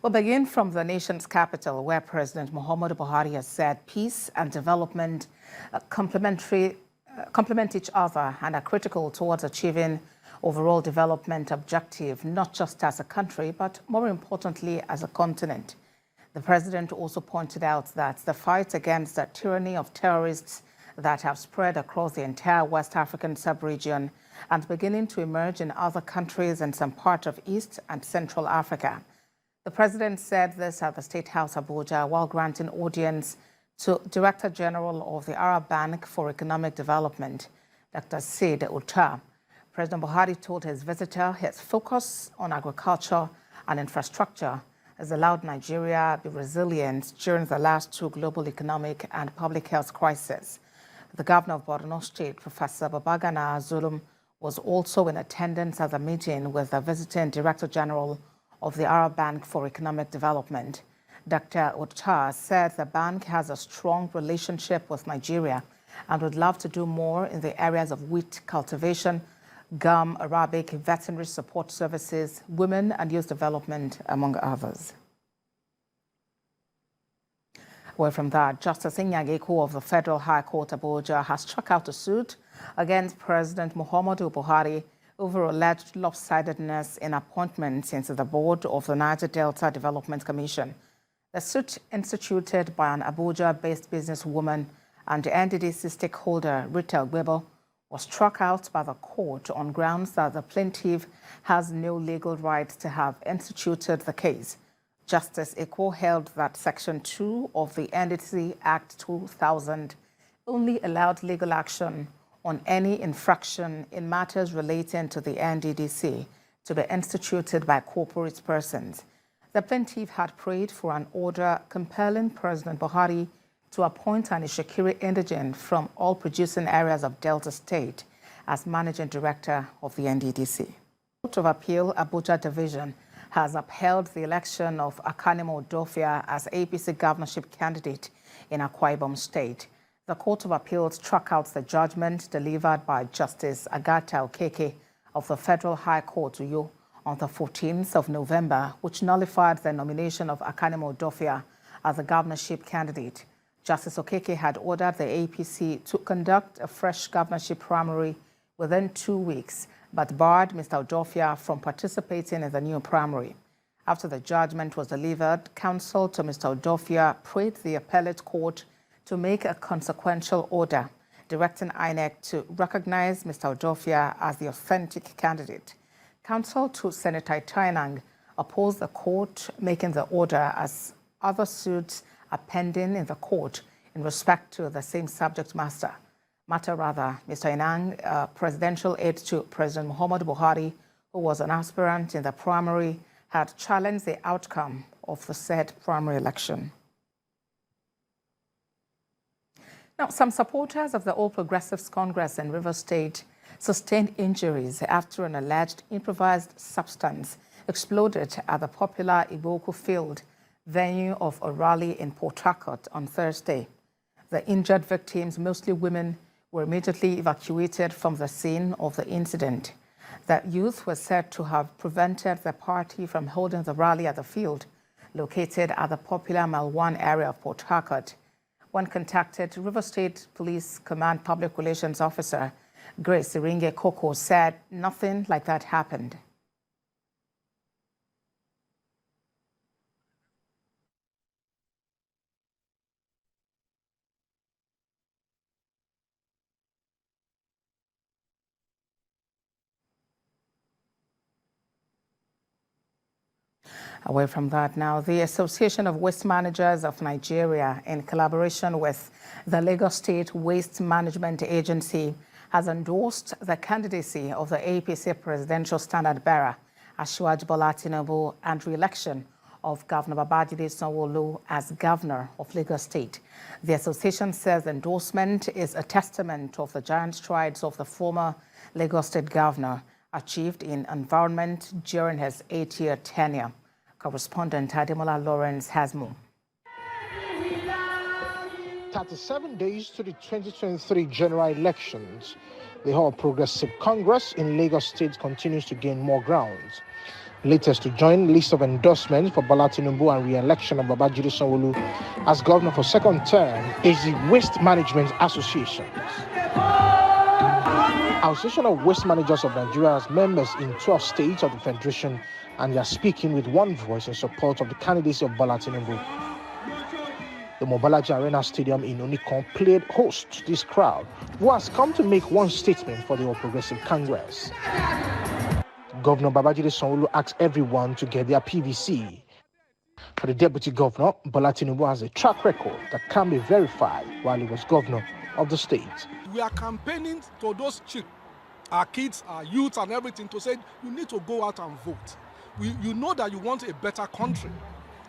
We'll begin from the nation's capital, where President Muhammadu Buhari has said peace and development complement each other and are critical towards achieving overall development objective, not just as a country, but more importantly, as a continent. The president also pointed out that the fight against the tyranny of terrorists that have spread across the entire West African sub-region and beginning to emerge in other countries and some part of East and Central Africa. The president said this at the State House Abuja while granting audience to Director General of the Arab Bank for Economic Development, Dr. Sid Ould Tah. President Buhari told his visitor his focus on agriculture and infrastructure has allowed Nigeria to be resilient during the last two global economic and public health crises. The governor of Borno State, Professor Babagana Zulum, was also in attendance at the meeting with the visiting Director General of the Arab Bank for Economic Development. Dr. Ould Tah said the bank has a strong relationship with Nigeria and would love to do more in the areas of wheat cultivation, gum, Arabic, veterinary support services, women and youth development, among others. Away from that, Justice Inyageko of the Federal High Court Abuja has struck out a suit against President Muhammadu Buhari over alleged lopsidedness in appointments into the board of the Niger Delta Development Commission. The suit, instituted by an Abuja-based businesswoman and the NDDC stakeholder Rita Gbebo, was struck out by the court on grounds that the plaintiff has no legal right to have instituted the case. Justice Eko held that Section 2 of the NDDC Act 2000 only allowed legal action on any infraction in matters relating to the NDDC to be instituted by corporate persons. The plaintiff had prayed for an order compelling President Buhari to appoint an Ishikiri indigent from all producing areas of Delta State as managing director of the NDDC. Court of Appeal Abuja Division has upheld the election of Akanimo Dofia as APC governorship candidate in Akwa Ibom State. The Court of Appeal struck out the judgment delivered by Justice Agatha Okeke of the Federal High Court, Uyo, on the 14th of November, which nullified the nomination of Akanimo Dofia as the governorship candidate. Justice Okeke had ordered the APC to conduct a fresh governorship primary within 2 weeks, but barred Mr. Dofia from participating in the new primary. After the judgment was delivered, counsel to Mr. Dofia prayed the appellate court to make a consequential order directing INEC to recognize Mr. Dofia as the authentic candidate. Counsel to Senator Tainang opposed the court making the order, as other suits are pending in the court in respect to the same subject matter. Mr. Inang, presidential aide to President Muhammadu Buhari, who was an aspirant in the primary, had challenged the outcome of the said primary election. Now, some supporters of the All Progressives Congress in Rivers State sustained injuries after an alleged improvised substance exploded at the popular Iboku Field, venue of a rally in Port Harcourt on Thursday. The injured victims, mostly women, were immediately evacuated from the scene of the incident. The youth was said to have prevented the party from holding the rally at the field, located at the popular Mile 1 area of Port Harcourt. When contacted, River State Police Command Public Relations Officer Grace Iringe Koko said nothing like that happened. Away from that now, the Association of Waste Managers of Nigeria, in collaboration with the Lagos State Waste Management Agency, has endorsed the candidacy of the APC presidential standard bearer, Asiwaju Bola Tinubu, and re-election of Governor Babajide Sanwo-Olu as governor of Lagos State. The association says the endorsement is a testament of the giant strides of the former Lagos State governor achieved in environment during his 8-year tenure. Correspondent Ademola Lawrence has more. 37 days to the 2023 general elections. The All Progressive Congress in Lagos State continues to gain more ground. Latest to join list of endorsements for Bola Tinubu and re-election of Babajide Sanwo-Olu as governor for second term is the Waste Management Association. Association of Waste Managers of Nigeria has members in 12 states of the Federation, and they are speaking with one voice in support of the candidacy of Bola Tinubu. The Mobalaji Arena Stadium in Onikon played host to this crowd, who has come to make one statement for the All Progressive Congress. Governor Babajide Sanwo-Olu asked everyone to get their PVC. For the deputy governor, Bola Tinubu has a track record that can be verified while he was governor of the state. We are campaigning to those children, our kids, our youth and everything, to say you need to go out and vote. You know that you want a better country.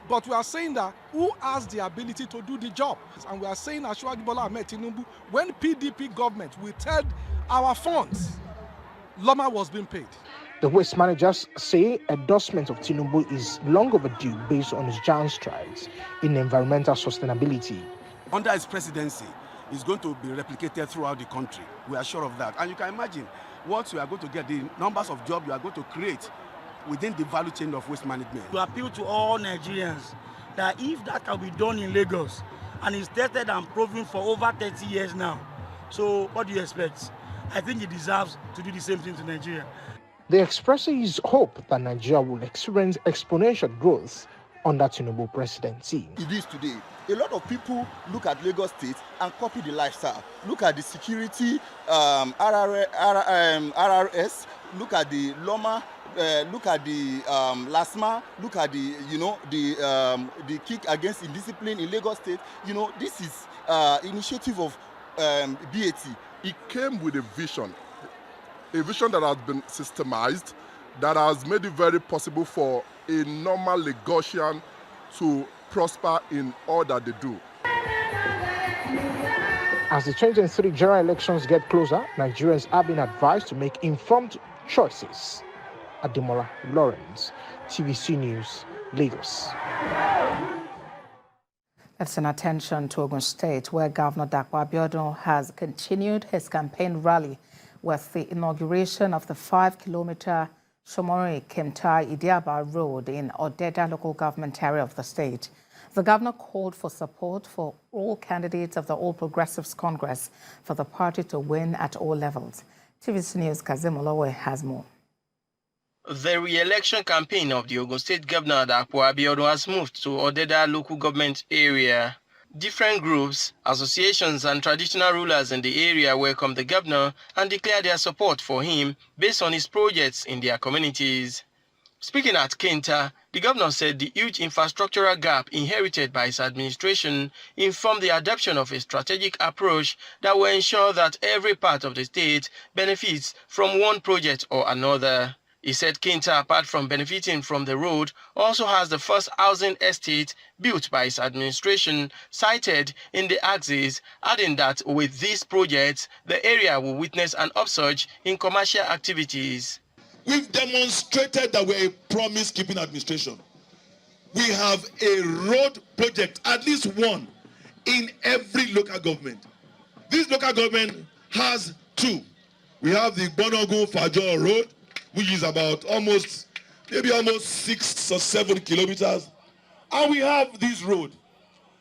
But we are saying that who has the ability to do the job? And we are saying Asiwaju Bola Ahmed Tinubu, when PDP government withheld our funds, Loma was being paid. The waste managers say endorsement of Tinubu is long overdue based on his giant strides in environmental sustainability. Under his presidency, it's going to be replicated throughout the country. We are sure of that. And you can imagine what you are going to get, the numbers of jobs you are going to create within the value chain of waste management. To appeal to all Nigerians that if that can be done in Lagos, and it's tested and proven for over 30 years now, so what do you expect? I think he deserves to do the same thing to Nigeria. They express his hope that Nigeria will experience exponential growth under Tinubu presidency. It is today. A lot of people look at Lagos State and copy the lifestyle. Look at the security, RRS, look at the Loma, look at the LASMA, look at the the kick against indiscipline in Lagos State. This is initiative of BAT. It came with a vision that has been systemized, that has made it very possible for a normal Lagosian to prosper in all that they do. As the 2023 general elections get closer, Nigerians are being advised to make informed choices. Ademola Lawrence, TVC News, Lagos. Let's turn attention to Ogun State, where Governor Dapo Abiodun has continued his campaign rally with the inauguration of the 5-kilometer Shomori-Kimtai-Idiaba Road in Odeda local government area of the state. The governor called for support for all candidates of the All Progressives Congress for the party to win at all levels. TVC News' Kazim Olowe has more. The re-election campaign of the Ogun State Governor Dapo Abiodun has moved to Odeda local government area. Different groups, associations and traditional rulers in the area welcomed the governor and declared their support for him based on his projects in their communities. Speaking at Kenta, the governor said the huge infrastructural gap inherited by his administration informed the adoption of a strategic approach that will ensure that every part of the state benefits from one project or another. He said Kenta, apart from benefiting from the road, also has the first housing estate built by his administration cited in the axis, adding that with these projects, the area will witness an upsurge in commercial activities. We've demonstrated that we're a promise-keeping administration. We have a road project, at least one, in every local government. This local government has two. We have the Ogun-Fajo Road, which is about almost 6 or 7 kilometers. And we have this road.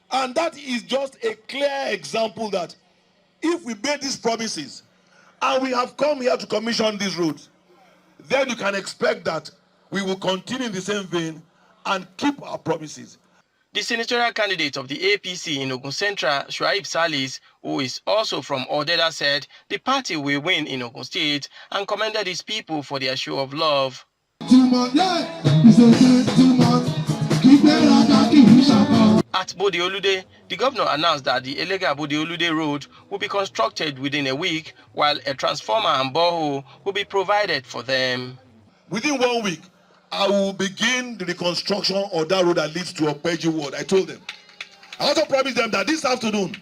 And that is just a clear example that if we made these promises and we have come here to commission these roads, then you can expect that we will continue in the same vein and keep our promises. The senatorial candidate of the APC in Ogun Central, Shuaib Salis, who is also from Odeda, said the party will win in Ogun State and commended his people for their show of love. At Bode-Olude, the governor announced that the Elega Bode-Olude Road will be constructed within a week, while a transformer and borehole will be provided for them. Within 1 week, I will begin the reconstruction of that road that leads to Opeji Ward. I told them. I also promised them that this afternoon,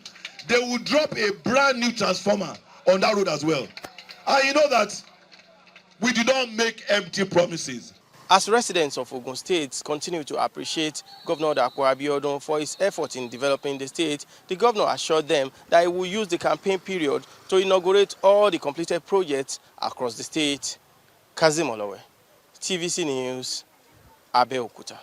they will drop a brand new transformer on that road as well. And you know that we do not make empty promises. As residents of Ogun State continue to appreciate Governor Dapo Abiodun for his effort in developing the state, the governor assured them that he will use the campaign period to inaugurate all the completed projects across the state. Kazim Olowe, TVC News, Abeokuta.